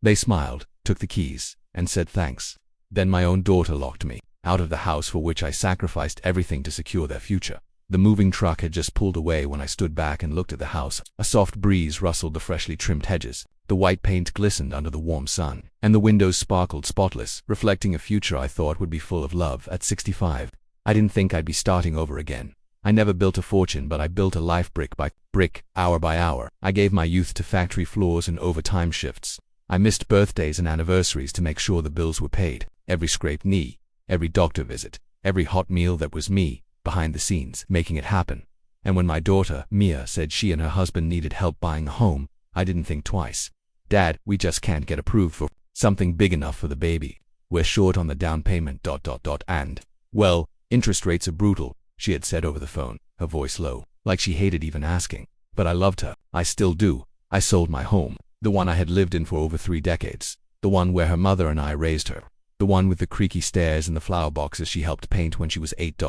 They smiled, took the keys, and said thanks. Then my own daughter locked me out of the house for which I sacrificed everything to secure their future. The moving truck had just pulled away when I stood back and looked at the house. A soft breeze rustled the freshly trimmed hedges. The white paint glistened under the warm sun, and the windows sparkled spotless, reflecting a future I thought would be full of love. At 65, I didn't think I'd be starting over again. I never built a fortune, but I built a life brick by brick, hour by hour. I gave my youth to factory floors and overtime shifts. I missed birthdays and anniversaries to make sure the bills were paid. Every scraped knee, every doctor visit, every hot meal, that was me, behind the scenes, making it happen. And when my daughter, Mia, said she and her husband needed help buying a home, I didn't think twice. Dad, we just can't get approved for something big enough for the baby. We're short on the down payment ... And, well, interest rates are brutal, she had said over the phone, her voice low, like she hated even asking. But I loved her. I still do. I sold my home, the one I had lived in for over 3 decades, the one where her mother and I raised her, the one with the creaky stairs and the flower boxes she helped paint when she was 8.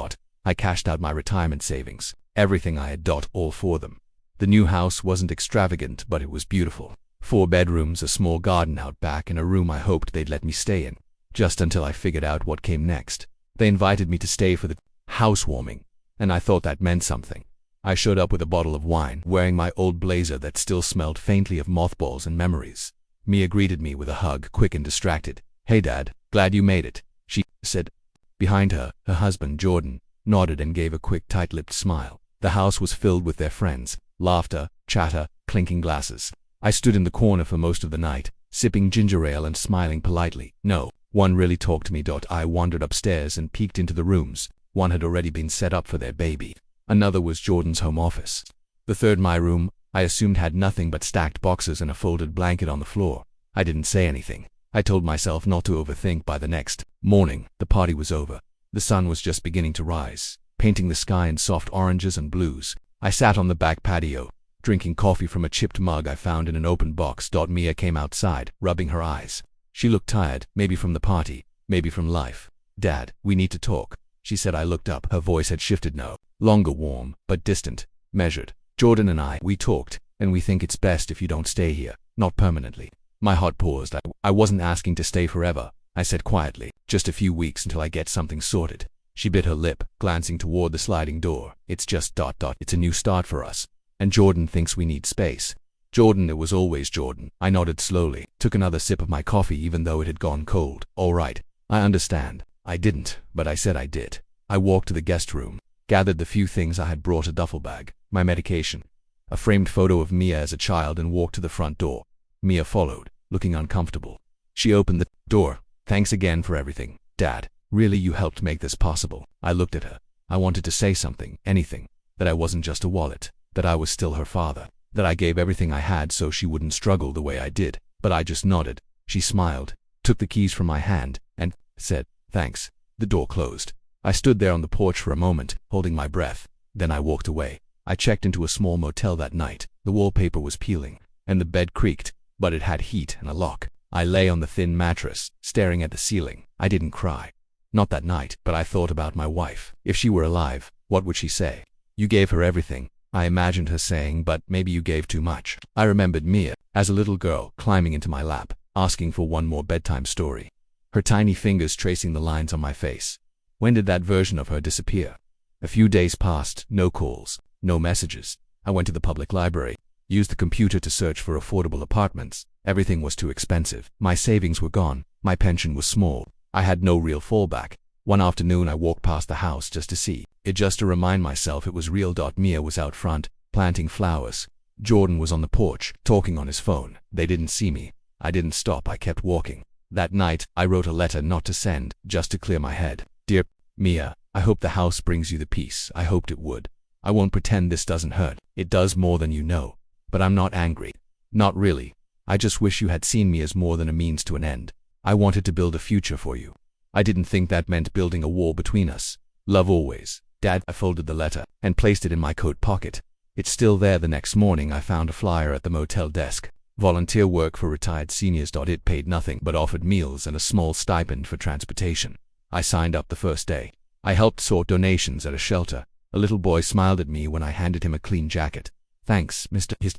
I cashed out my retirement savings, everything I had, all for them. The new house wasn't extravagant, but it was beautiful. 4 bedrooms, a small garden out back, and a room I hoped they'd let me stay in, just until I figured out what came next. They invited me to stay for the housewarming, and I thought that meant something. I showed up with a bottle of wine, wearing my old blazer that still smelled faintly of mothballs and memories. Mia greeted me with a hug, quick and distracted. "Hey Dad, glad you made it," she said. Behind her, her husband, Jordan, nodded and gave a quick, tight-lipped smile. The house was filled with their friends, laughter, chatter, clinking glasses. I stood in the corner for most of the night, sipping ginger ale and smiling politely. No one really talked to me. I wandered upstairs and peeked into the rooms. One had already been set up for their baby. Another was Jordan's home office. The third, my room, I assumed had nothing but stacked boxes and a folded blanket on the floor. I didn't say anything. I told myself not to overthink. By the next morning, the party was over. The sun was just beginning to rise, painting the sky in soft oranges and blues. I sat on the back patio, drinking coffee from a chipped mug I found in an open box. Mia came outside, rubbing her eyes. She looked tired, maybe from the party, maybe from life. "Dad, we need to talk," she said. I looked up. Her voice had shifted, no longer warm, but distant, measured. "Jordan and we talked, and we think it's best if you don't stay here, not permanently." My heart paused. I wasn't asking to stay forever, I said quietly. "Just a few weeks until I get something sorted." She bit her lip, glancing toward the sliding door. "It's just ... It's a new start for us. And Jordan thinks we need space." Jordan, it was always Jordan. I nodded slowly, took another sip of my coffee even though it had gone cold. "All right, I understand." I didn't, but I said I did. I walked to the guest room, gathered the few things I had brought, a duffel bag, my medication, a framed photo of Mia as a child, and walked to the front door. Mia followed, looking uncomfortable. She opened the door. "Thanks again for everything, Dad. Really, you helped make this possible." I looked at her. I wanted to say something, anything, that I wasn't just a wallet, that I was still her father, that I gave everything I had so she wouldn't struggle the way I did, but I just nodded. She smiled, took the keys from my hand, and said, "Thanks." The door closed. I stood there on the porch for a moment, holding my breath. Then I walked away. I checked into a small motel that night. The wallpaper was peeling, and the bed creaked, but it had heat and a lock. I lay on the thin mattress, staring at the ceiling. I didn't cry. Not that night, but I thought about my wife. If she were alive, what would she say? "You gave her everything," I imagined her saying, "but maybe you gave too much." I remembered Mia, as a little girl, climbing into my lap, asking for one more bedtime story. Her tiny fingers tracing the lines on my face. When did that version of her disappear? A few days passed, no calls, no messages. I went to the public library, used the computer to search for affordable apartments. Everything was too expensive. My savings were gone. My pension was small. I had no real fallback. One afternoon I walked past the house just to see it, just to remind myself it was real. Mia was out front, planting flowers. Jordan was on the porch, talking on his phone. They didn't see me. I didn't stop. I kept walking. That night, I wrote a letter, not to send, just to clear my head. "Dear Mia, I hope the house brings you the peace I hoped it would. I won't pretend this doesn't hurt. It does more than you know. But I'm not angry. Not really. I just wish you had seen me as more than a means to an end. I wanted to build a future for you. I didn't think that meant building a wall between us. Love always, Dad." I folded the letter and placed it in my coat pocket. It's still there. The next morning I found a flyer at the motel desk. Volunteer work for retired seniors. It paid nothing but offered meals and a small stipend for transportation. I signed up the first day. I helped sort donations at a shelter. A little boy smiled at me when I handed him a clean jacket. "Thanks, Mr. His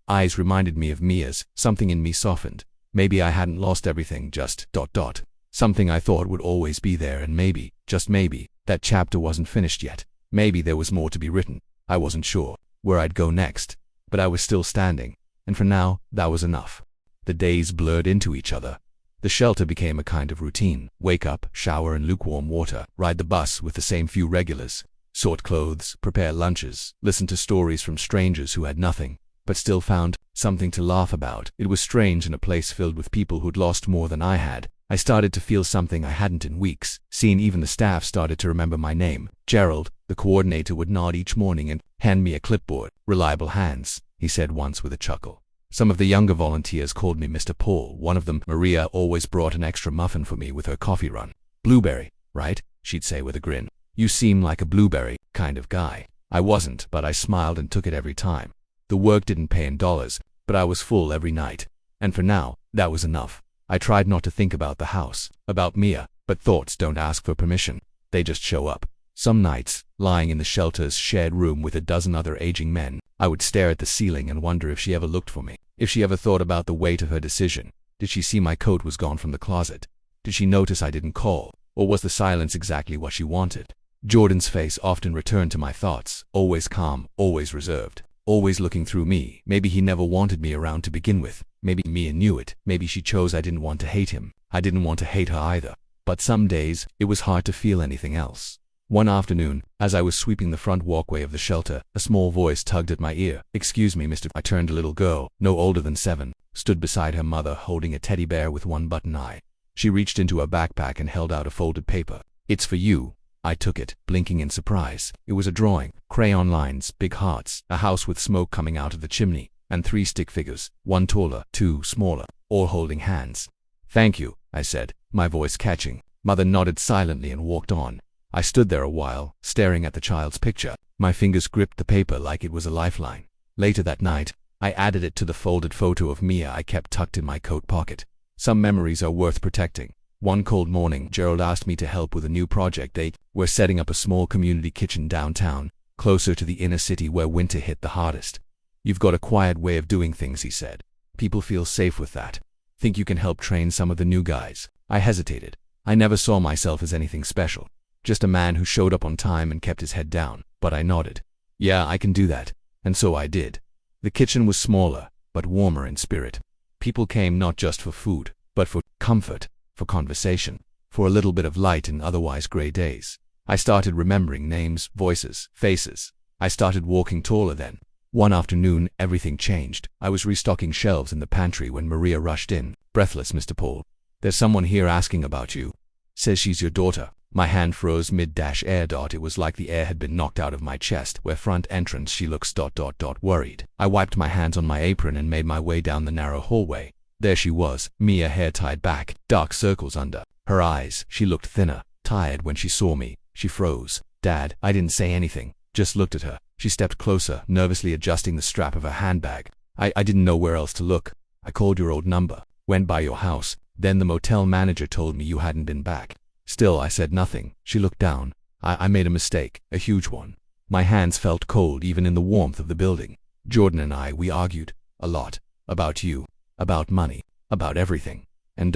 eyes reminded me of Mia's. Something in me softened. Maybe I hadn't lost everything, just ... Something I thought would always be there, and maybe, just maybe, that chapter wasn't finished yet. Maybe there was more to be written. I wasn't sure where I'd go next, but I was still standing, and for now, that was enough. The days blurred into each other. The shelter became a kind of routine. Wake up, shower in lukewarm water, ride the bus with the same few regulars, sort clothes, prepare lunches, listen to stories from strangers who had nothing, but still found something to laugh about. It was strange in a place filled with people who'd lost more than I had. I started to feel something I hadn't in weeks. Seeing even the staff started to remember my name. Gerald, the coordinator, would nod each morning and hand me a clipboard. "Reliable hands," he said once with a chuckle. Some of the younger volunteers called me Mr. Paul. One of them, Maria, always brought an extra muffin for me with her coffee run. "Blueberry, right?" she'd say with a grin. "You seem like a blueberry kind of guy." I wasn't, but I smiled and took it every time. The work didn't pay in dollars, but I was full every night. And for now, that was enough. I tried not to think about the house, about Mia, but thoughts don't ask for permission. They just show up. Some nights, lying in the shelter's shared room with a dozen other aging men, I would stare at the ceiling and wonder if she ever looked for me, if she ever thought about the weight of her decision. Did she see my coat was gone from the closet? Did she notice I didn't call? Or was the silence exactly what she wanted? Jordan's face often returned to my thoughts, always calm, always reserved, always looking through me. Maybe he never wanted me around to begin with. Maybe Mia knew it. Maybe she chose I didn't want to hate him. I didn't want to hate her either. But some days, it was hard to feel anything else. One afternoon, as I was sweeping the front walkway of the shelter, a small voice tugged at my ear. "Excuse me, Mr." I turned. A little girl, no older than 7, stood beside her mother holding a teddy bear with one button eye. She reached into a backpack and held out a folded paper. "It's for you." I took it, blinking in surprise. It was a drawing, crayon lines, big hearts, a house with smoke coming out of the chimney, and 3 stick figures, 1 taller, 2 smaller, all holding hands. "Thank you," I said, my voice catching. Mother nodded silently and walked on. I stood there a while, staring at the child's picture. My fingers gripped the paper like it was a lifeline. Later that night, I added it to the folded photo of Mia I kept tucked in my coat pocket. Some memories are worth protecting. One cold morning, Gerald asked me to help with a new project. They were setting up a small community kitchen downtown, closer to the inner city where winter hit the hardest. "You've got a quiet way of doing things," he said. "People feel safe with that. Think you can help train some of the new guys?" I hesitated. I never saw myself as anything special. Just a man who showed up on time and kept his head down. But I nodded. "Yeah, I can do that." And so I did. The kitchen was smaller, but warmer in spirit. People came not just for food, but for comfort, for conversation, for a little bit of light in otherwise gray days. I started remembering names, voices, faces. I started walking taller then. One afternoon, everything changed. I was restocking shelves in the pantry when Maria rushed in, breathless. "Mr. Paul, there's someone here asking about you. Says she's your daughter." My hand froze mid-air. It was like the air had been knocked out of my chest. "Where front entrance." She looks ... worried. I wiped my hands on my apron and made my way down the narrow hallway. There she was, Mia, hair tied back, dark circles under her eyes. She looked thinner, tired. When she saw me, she froze. "Dad." I didn't say anything, just looked at her. She stepped closer, nervously adjusting the strap of her handbag. I didn't know where else to look. "I called your old number, went by your house. Then the motel manager told me you hadn't been back." Still, I said nothing. She looked down. I made a mistake, a huge one. My hands felt cold even in the warmth of the building. "Jordan and we argued. A lot. About you. About money. About everything. And ...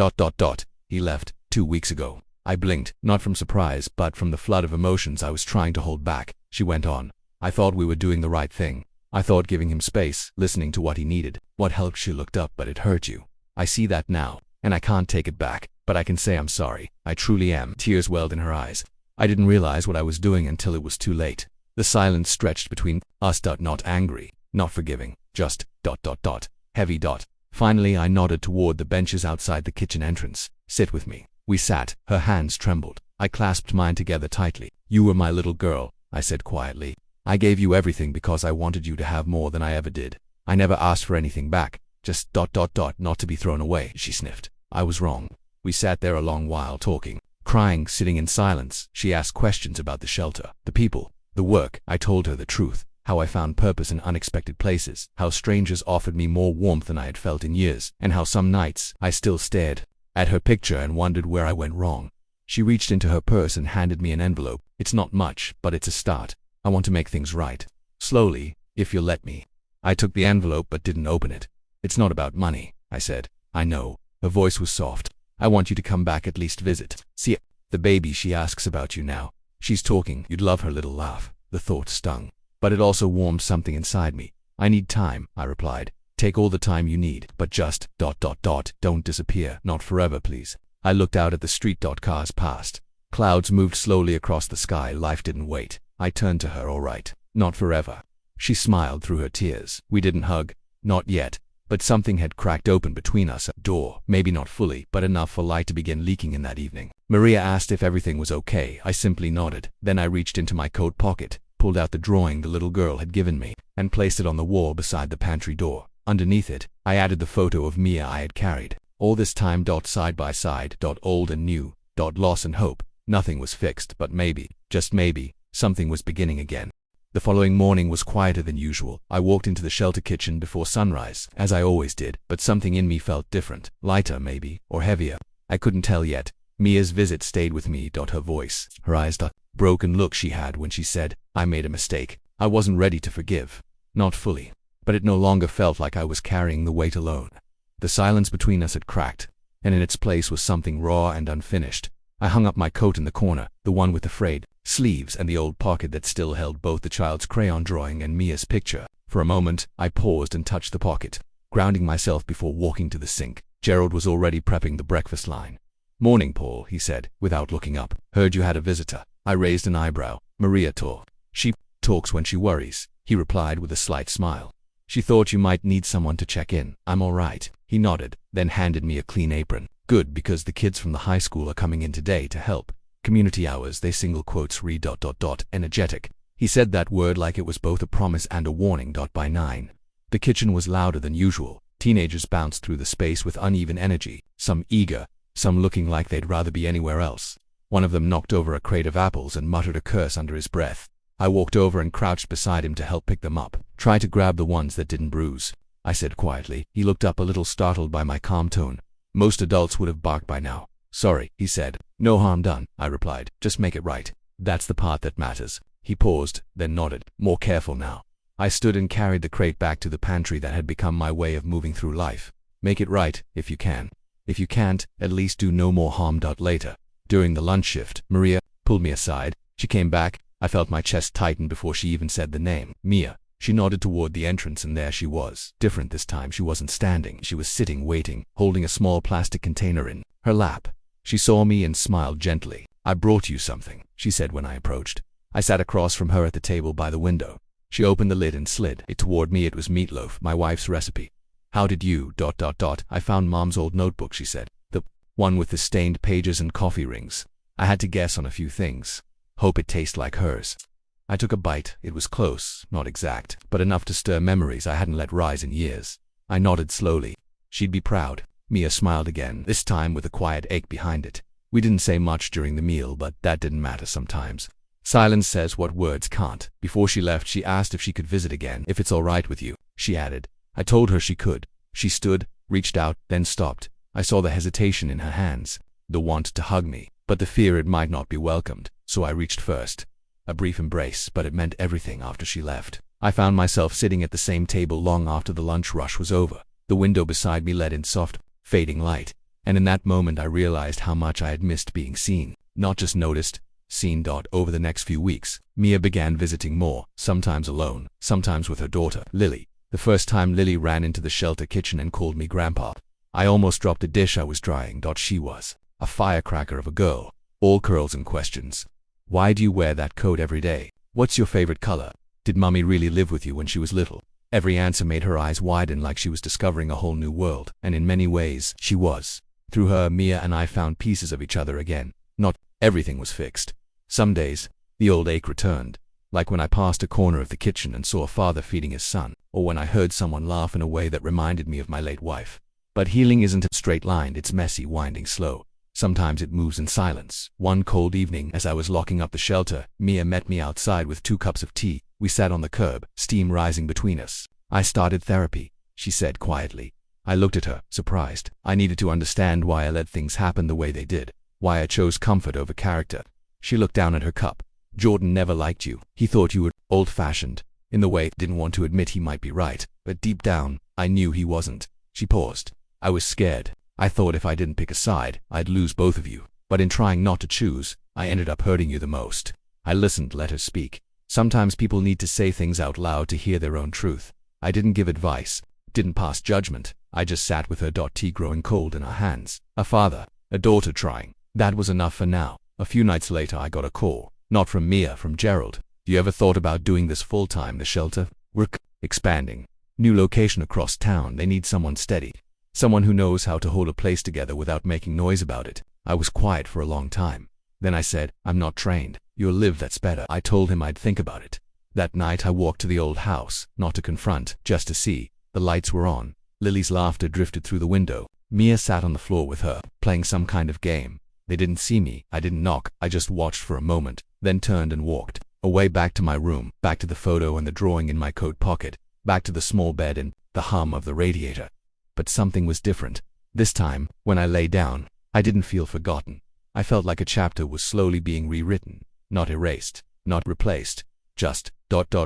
he left 2 weeks ago." I blinked, not from surprise, but from the flood of emotions I was trying to hold back. She went on. "I thought we were doing the right thing. I thought giving him space, listening to what he needed, what helped." She looked up. "But it hurt you. I see that now, and I can't take it back. But I can say I'm sorry. I truly am." Tears welled in her eyes. I didn't realize what I was doing until it was too late. The silence stretched between us. Not angry, not forgiving, just ... heavy ... Finally, I nodded toward the benches outside the kitchen entrance. "Sit with me." We sat. Her hands trembled. I clasped mine together tightly. "You were my little girl," I said quietly. "I gave you everything because I wanted you to have more than I ever did. I never asked for anything back. Just ... not to be thrown away." She sniffed. I was wrong. We sat there a long while talking, crying, sitting in silence. She asked questions about the shelter, the people, the work. I told her the truth, how I found purpose in unexpected places, how strangers offered me more warmth than I had felt in years, and how some nights I still stared at her picture and wondered where I went wrong. She reached into her purse and handed me an envelope. "It's not much, but it's a start. I want to make things right. Slowly, if you'll let me." I took the envelope but didn't open it. "It's not about money," I said. "I know. Her voice was soft. I want you to come back, at least visit. See, the baby, she asks about you now. She's talking. You'd love her little laugh. The thought stung, but it also warmed something inside me. I need time, I replied. Take all the time you need, but just ... don't disappear. Not forever, please. I looked out at the street. Cars passed. Clouds moved slowly across the sky. Life didn't wait. I turned to her. All right. Not forever. She smiled through her tears. We didn't hug. Not yet. But something had cracked open between us. A door. Maybe not fully, but enough for light to begin leaking in that evening. Maria asked if everything was okay. I simply nodded. Then I reached into my coat pocket, pulled out the drawing the little girl had given me, and placed it on the wall beside the pantry door. Underneath it, I added the photo of Mia I had carried. All this time, side by side, old and new, loss and hope. Nothing was fixed, but maybe, just maybe, something was beginning again. The following morning was quieter than usual. I walked into the shelter kitchen before sunrise, as I always did, but something in me felt different. Lighter, maybe, or heavier. I couldn't tell yet. Mia's visit stayed with me. Her voice, her eyes, the broken look she had when she said, I made a mistake. I wasn't ready to forgive. Not fully. But it no longer felt like I was carrying the weight alone. The silence between us had cracked, and in its place was something raw and unfinished. I hung up my coat in the corner, the one with the frayed sleeves and the old pocket that still held both the child's crayon drawing and Mia's picture. For a moment, I paused and touched the pocket, grounding myself before walking to the sink. Gerald was already prepping the breakfast line. Morning, Paul, he said, without looking up. Heard you had a visitor. I raised an eyebrow. Maria talked. She talks when she worries, he replied with a slight smile. She thought you might need someone to check in. I'm all right. He nodded, then handed me a clean apron. Good, because the kids from the high school are coming in today to help. Community hours, they single quotes re ... energetic. He said that word like it was both a promise and a warning. By 9. The kitchen was louder than usual. Teenagers bounced through the space with uneven energy, some eager, some looking like they'd rather be anywhere else. One of them knocked over a crate of apples and muttered a curse under his breath. I walked over and crouched beside him to help pick them up. Try to grab the ones that didn't bruise, I said quietly. He looked up a little startled by my calm tone. Most adults would have barked by now. Sorry, he said. No harm done, I replied. Just make it right. That's the part that matters. He paused, then nodded. More careful now. I stood and carried the crate back to the pantry that had become my way of moving through life. Make it right, if you can. If you can't, at least do no more harm. Later, during the lunch shift, Maria pulled me aside. She came back. I felt my chest tighten before she even said the name. Mia. She nodded toward the entrance, and there she was. Different this time. She wasn't standing. She was sitting, waiting, holding a small plastic container in her lap. She saw me and smiled gently. I brought you something, she said when I approached. I sat across from her at the table by the window. She opened the lid and slid it toward me. It was meatloaf, my wife's recipe. How did you... I found Mom's old notebook, she said. The one with the stained pages and coffee rings. I had to guess on a few things. Hope it tastes like hers. I took a bite. It was close, not exact, but enough to stir memories I hadn't let rise in years. I nodded slowly. She'd be proud. Mia smiled again, this time with a quiet ache behind it. We didn't say much during the meal, but that didn't matter sometimes. Silence says what words can't. Before she left, she asked if she could visit again. If it's all right with you, she added. I told her she could. She stood, reached out, then stopped. I saw the hesitation in her hands, the want to hug me, but the fear it might not be welcomed, so I reached first. A brief embrace, but it meant everything after she left. I found myself sitting at the same table long after the lunch rush was over. The window beside me let in soft, fading light, and in that moment I realized how much I had missed being seen, not just noticed, seen. Over the next few weeks, Mia began visiting more, sometimes alone, sometimes with her daughter, Lily. The first time Lily ran into the shelter kitchen and called me Grandpa. I almost dropped a dish I was drying. She was a firecracker of a girl, all curls and questions. Why do you wear that coat every day? What's your favorite color? Did Mommy really live with you when she was little? Every answer made her eyes widen like she was discovering a whole new world, and in many ways, she was. Through her, Mia and I found pieces of each other again. Not everything was fixed. Some days, the old ache returned, like when I passed a corner of the kitchen and saw a father feeding his son, or when I heard someone laugh in a way that reminded me of my late wife. But healing isn't straight-lined, it's messy, winding, slow. Sometimes it moves in silence. One cold evening, as I was locking up the shelter, Mia met me outside with 2 cups of tea. We sat on the curb, steam rising between us. I started therapy, she said quietly. I looked at her, surprised. I needed to understand why I let things happen the way they did, why I chose comfort over character. She looked down at her cup. Jordan never liked you. He thought you were old-fashioned. In the way, didn't want to admit he might be right, but deep down, I knew he wasn't. She paused. I was scared. I thought if I didn't pick a side, I'd lose both of you. But in trying not to choose, I ended up hurting you the most. I listened, let her speak. Sometimes people need to say things out loud to hear their own truth. I didn't give advice, didn't pass judgment. I just sat with her. Tea growing cold in our hands. A father, a daughter trying. That was enough for now. A few nights later I got a call. Not from Mia, from Gerald. You ever thought about doing this full-time? The shelter? We're expanding. New location across town. They need someone steady. Someone who knows how to hold a place together without making noise about it. I was quiet for a long time. Then I said, I'm not trained. You'll live, that's better. I told him I'd think about it. That night I walked to the old house, not to confront, just to see. The lights were on. Lily's laughter drifted through the window. Mia sat on the floor with her, playing some kind of game. They didn't see me. I didn't knock. I just watched for a moment, then turned and walked. Away, back to my room, back to the photo and the drawing in my coat pocket, back to the small bed and the hum of the radiator. But something was different. This time, when I lay down, I didn't feel forgotten. I felt like a chapter was slowly being rewritten, not erased, not replaced, just ...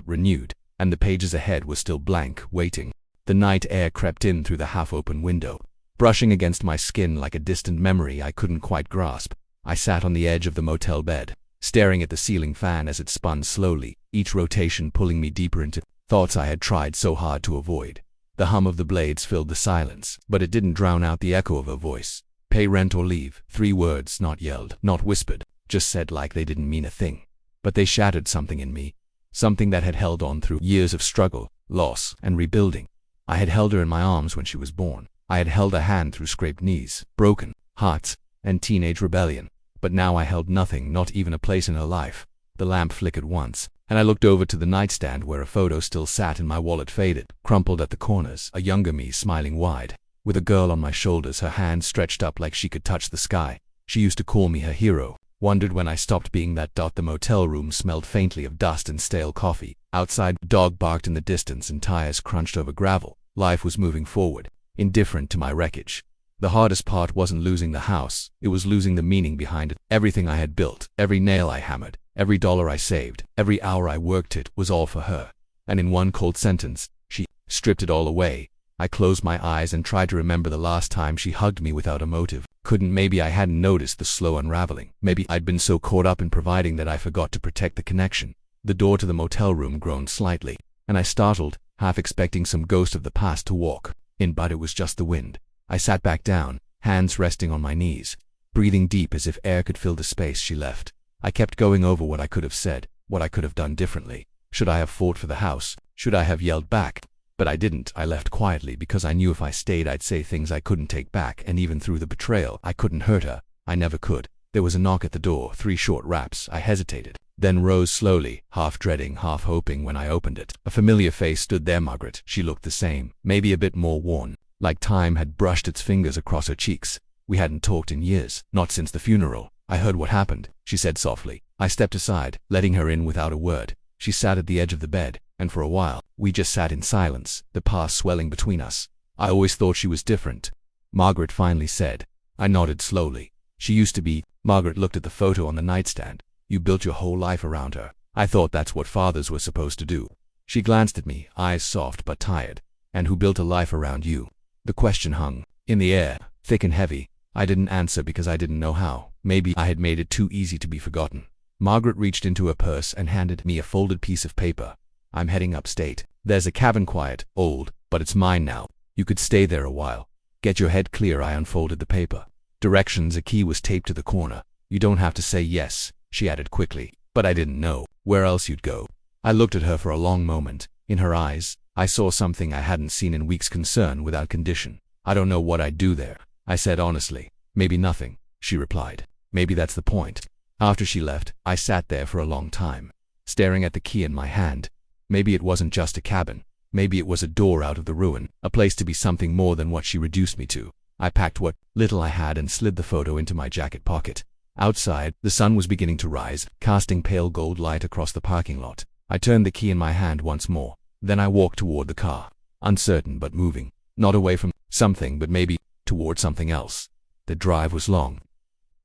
renewed, and the pages ahead were still blank, waiting. The night air crept in through the half-open window, brushing against my skin like a distant memory I couldn't quite grasp. I sat on the edge of the motel bed, staring at the ceiling fan as it spun slowly, each rotation pulling me deeper into thoughts I had tried so hard to avoid. The hum of the blades filled the silence, but it didn't drown out the echo of her voice. Pay rent or leave. 3 words, not yelled, not whispered, just said like they didn't mean a thing. But they shattered something in me, something that had held on through years of struggle, loss, and rebuilding. I had held her in my arms when she was born. I had held her hand through scraped knees, broken hearts, and teenage rebellion. But now I held nothing, not even a place in her life. The lamp flickered once, and I looked over to the nightstand where a photo still sat in my wallet, faded, crumpled at the corners, a younger me smiling wide, with a girl on my shoulders, her hand stretched up like she could touch the sky. She used to call me her hero. Wondered when I stopped being that. The motel room smelled faintly of dust and stale coffee. Outside, a dog barked in the distance and tires crunched over gravel. Life was moving forward, indifferent to my wreckage. The hardest part wasn't losing the house, it was losing the meaning behind it. Everything I had built, every nail I hammered, every dollar I saved, every hour I worked, it was all for her. And in one cold sentence, she stripped it all away. I closed my eyes and tried to remember the last time she hugged me without a motive. Couldn't. Maybe I hadn't noticed the slow unraveling. Maybe I'd been so caught up in providing that I forgot to protect the connection. The door to the motel room groaned slightly, and I startled, half expecting some ghost of the past to walk in, but it was just the wind. I sat back down, hands resting on my knees, breathing deep as if air could fill the space she left. I kept going over what I could have said, what I could have done differently. Should I have fought for the house? Should I have yelled back? But I didn't. I left quietly because I knew if I stayed I'd say things I couldn't take back, and even through the betrayal, I couldn't hurt her. I never could. There was a knock at the door, 3 short raps. I hesitated, then rose slowly, half dreading, half hoping. When I opened it, a familiar face stood there. Margaret. She looked the same, maybe a bit more worn, like time had brushed its fingers across her cheeks. We hadn't talked in years, not since the funeral. I heard what happened, she said softly. I stepped aside, letting her in without a word. She sat at the edge of the bed, and for a while, we just sat in silence, the past swelling between us. I always thought she was different, Margaret finally said. I nodded slowly. She used to be. Margaret looked at the photo on the nightstand. You built your whole life around her. I thought that's what fathers were supposed to do. She glanced at me, eyes soft but tired. And who built a life around you? The question hung in the air, thick and heavy. I didn't answer because I didn't know how. Maybe I had made it too easy to be forgotten. Margaret reached into her purse and handed me a folded piece of paper. I'm heading upstate. There's a cabin, quiet, old, but it's mine now. You could stay there a while. Get your head clear. I unfolded the paper. Directions. A key was taped to the corner. You don't have to say yes, she added quickly. But I didn't know where else you'd go. I looked at her for a long moment. In her eyes, I saw something I hadn't seen in weeks. Concern without condition. I don't know what I'd do there, I said honestly. Maybe nothing, she replied. Maybe that's the point. After she left, I sat there for a long time, staring at the key in my hand. Maybe it wasn't just a cabin. Maybe it was a door out of the ruin, a place to be something more than what she reduced me to. I packed what little I had and slid the photo into my jacket pocket. Outside, the sun was beginning to rise, casting pale gold light across the parking lot. I turned the key in my hand once more. Then I walked toward the car, uncertain but moving. Not away from something, but maybe toward something else. The drive was long,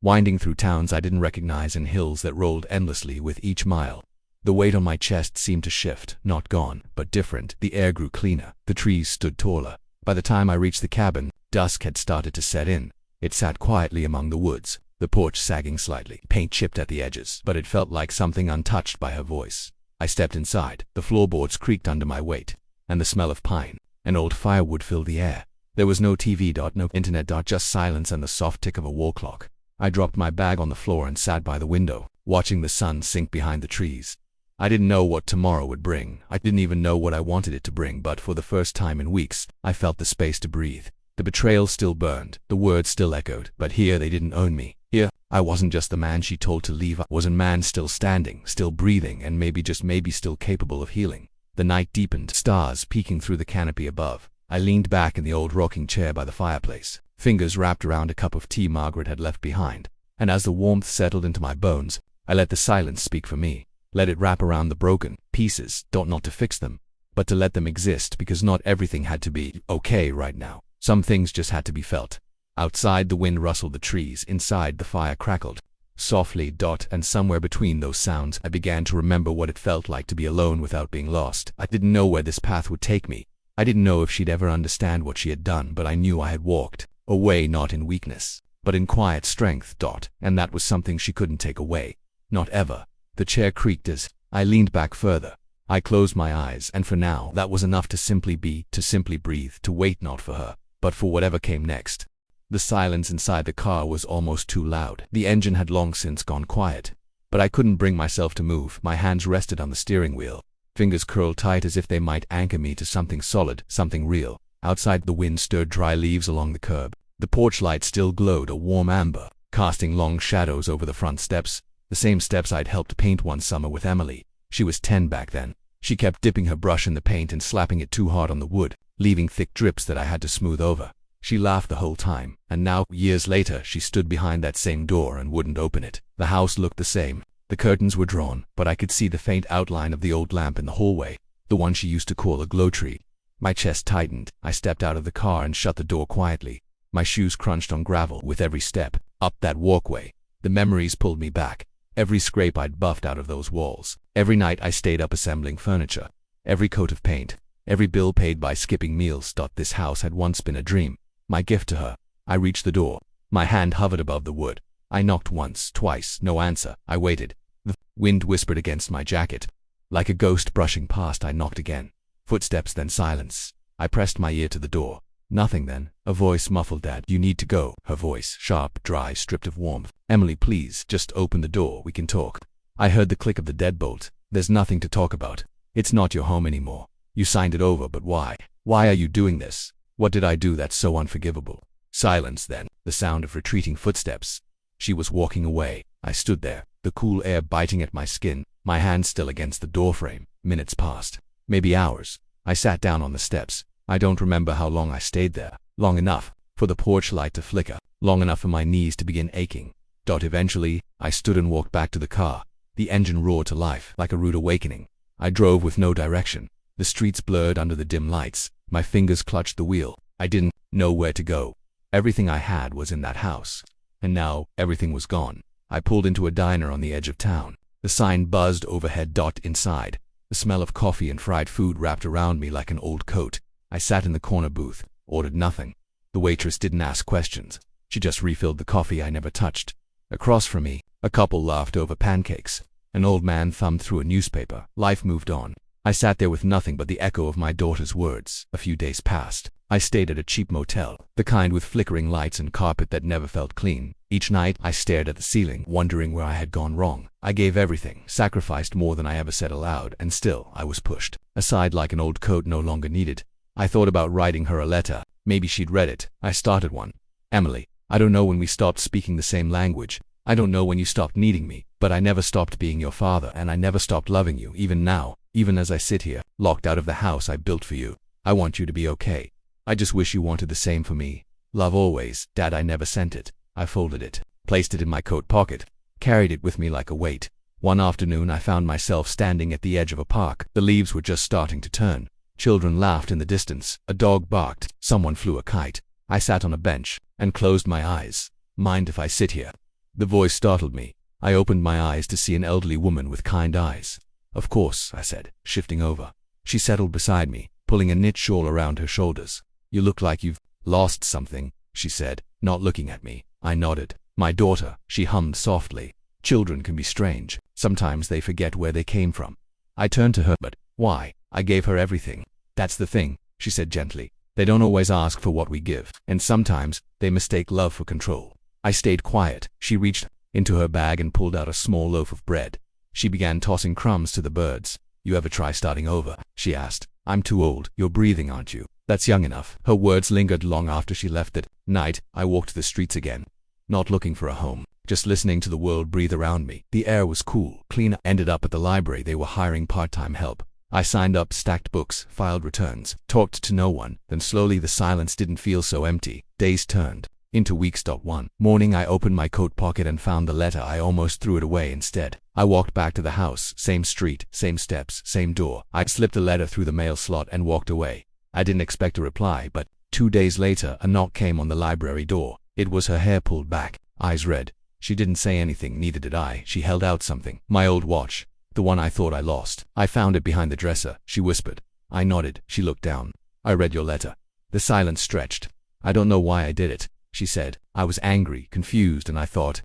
winding through towns I didn't recognize and hills that rolled endlessly with each mile. The weight on my chest seemed to shift, not gone, but different. The air grew cleaner. The trees stood taller, By the time I reached the cabin, dusk had started to set in. It sat quietly among the woods, the porch sagging slightly, paint chipped at the edges, but it felt like something untouched by her voice. I stepped inside. The floorboards creaked under my weight, and the smell of pine and old firewood filled the air. There was no TV, no internet, just silence and the soft tick of a wall clock. I dropped my bag on the floor and sat by the window, watching the sun sink behind the trees. I didn't know what tomorrow would bring. I didn't even know what I wanted it to bring, but for the first time in weeks, I felt the space to breathe. The betrayal still burned, the words still echoed, but here they didn't own me. Here, I wasn't just the man she told to leave. I was a man still standing, still breathing, and maybe, just maybe, still capable of healing. The night deepened, stars peeking through the canopy above. I leaned back in the old rocking chair by the fireplace, fingers wrapped around a cup of tea Margaret had left behind, and as the warmth settled into my bones, I let the silence speak for me. Let it wrap around the broken pieces, not to fix them, but to let them exist, because not everything had to be okay right now. Some things just had to be felt. Outside, the wind rustled the trees. Inside, the fire crackled softly, and somewhere between those sounds, I began to remember what it felt like to be alone without being lost. I didn't know where this path would take me. I didn't know if she'd ever understand what she had done, but I knew I had walked away not in weakness, but in quiet strength, and that was something she couldn't take away. Not ever. The chair creaked as I leaned back further. I closed my eyes, and for now, that was enough to simply be, to simply breathe, to wait not for her, but for whatever came next. The silence inside the car was almost too loud. The engine had long since gone quiet, but I couldn't bring myself to move. My hands rested on the steering wheel, fingers curled tight as if they might anchor me to something solid, something real. Outside, the wind stirred dry leaves along the curb. The porch light still glowed, a warm amber, casting long shadows over the front steps. The same steps I'd helped paint one summer with Emily. She was 10 back then. She kept dipping her brush in the paint and slapping it too hard on the wood, leaving thick drips that I had to smooth over. She laughed the whole time, and now, years later, she stood behind that same door and wouldn't open it. The house looked the same. The curtains were drawn, but I could see the faint outline of the old lamp in the hallway, the one she used to call a glow tree. My chest tightened. I stepped out of the car and shut the door quietly. My shoes crunched on gravel with every step up that walkway. The memories pulled me back. Every scrape I'd buffed out of those walls. Every night I stayed up assembling furniture. Every coat of paint. Every bill paid by skipping meals. This house had once been a dream. My gift to her. I reached the door. My hand hovered above the wood. I knocked once, twice, no answer. I waited. The wind whispered against my jacket. Like a ghost brushing past, I knocked again. Footsteps, then silence. I pressed my ear to the door. Nothing then. A voice muffled, "Dad, you need to go." Her voice, sharp, dry, stripped of warmth. "Emily, please, just open the door, we can talk." I heard the click of the deadbolt. "There's nothing to talk about. It's not your home anymore. You signed it over, but why? Why are you doing this? What did I do that's so unforgivable?" Silence then. The sound of retreating footsteps. She was walking away. I stood there, the cool air biting at my skin, my hand still against the doorframe. Minutes passed. Maybe hours. I sat down on the steps. I don't remember how long I stayed there. Long enough for the porch light to flicker. Long enough for my knees to begin aching. Eventually, I stood and walked back to the car. The engine roared to life, like a rude awakening. I drove with no direction. The streets blurred under the dim lights. My fingers clutched the wheel. I didn't know where to go. Everything I had was in that house. And now, everything was gone. I pulled into a diner on the edge of town. The sign buzzed overhead. Inside, the smell of coffee and fried food wrapped around me like an old coat. I sat in the corner booth, ordered nothing. The waitress didn't ask questions. She just refilled the coffee I never touched. Across from me, a couple laughed over pancakes. An old man thumbed through a newspaper. Life moved on. I sat there with nothing but the echo of my daughter's words. A few days passed. I stayed at a cheap motel, the kind with flickering lights and carpet that never felt clean. Each night, I stared at the ceiling, wondering where I had gone wrong. I gave everything, sacrificed more than I ever said aloud, and still, I was pushed aside like an old coat no longer needed. I thought about writing her a letter. Maybe she'd read it. I started one. "Emily, I don't know when we stopped speaking the same language. I don't know when you stopped needing me, but I never stopped being your father, and I never stopped loving you, even now, even as I sit here, locked out of the house I built for you. I want you to be okay. I just wish you wanted the same for me. Love always, Dad." I never sent it. I folded it, placed it in my coat pocket, carried it with me like a weight. One afternoon, I found myself standing at the edge of a park. The leaves were just starting to turn. Children laughed in the distance. A dog barked. Someone flew a kite. I sat on a bench and closed my eyes. "Mind if I sit here?" The voice startled me. I opened my eyes to see an elderly woman with kind eyes. "Of course," I said, shifting over. She settled beside me, pulling a knit shawl around her shoulders. You look like you've lost something, she said, not looking at me. I nodded. My daughter, she hummed softly. Children can be strange. Sometimes they forget where they came from. I turned to her. But why? I gave her everything. That's the thing, she said gently. They don't always ask for what we give, and sometimes they mistake love for control. I stayed quiet. She reached into her bag and pulled out a small loaf of bread. She began tossing crumbs to the birds. You ever try starting over? She asked. I'm too old. You're breathing, aren't you? That's young enough. Her words lingered long after she left. That night, I walked the streets again, not looking for a home, just listening to the world breathe around me. The air was cool, clean. I ended up at the library. They were hiring part-time help. I signed up, stacked books, filed returns, talked to no one. Then slowly the silence didn't feel so empty. Days turned into weeks. One morning I opened my coat pocket and found the letter. I almost threw it away instead. I walked back to the house, same street, same steps, same door. I slipped the letter through the mail slot and walked away. I didn't expect a reply, but 2 days later a knock came on the library door. It was her, hair pulled back, eyes red. She didn't say anything, neither did I. She held out something. My old watch. The one I thought I lost. I found it behind the dresser, she whispered. I nodded. She looked down. I read your letter. The silence stretched. I don't know why I did it, she said. I was angry, confused, and I thought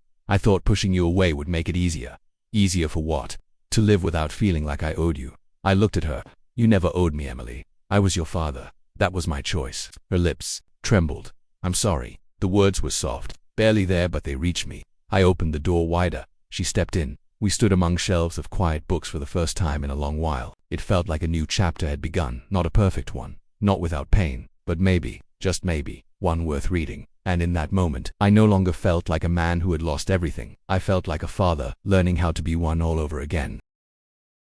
pushing you away would make it easier. Easier for what? To live without feeling like I owed you. I looked at her. You never owed me, Emily. I was your father. That was my choice. Her lips trembled. I'm sorry. The words were soft, barely there, but they reached me. I opened the door wider. She stepped in. We stood among shelves of quiet books for the first time in a long while. It felt like a new chapter had begun, not a perfect one, not without pain, but maybe, just maybe, one worth reading. And in that moment, I no longer felt like a man who had lost everything. I felt like a father, learning how to be one all over again.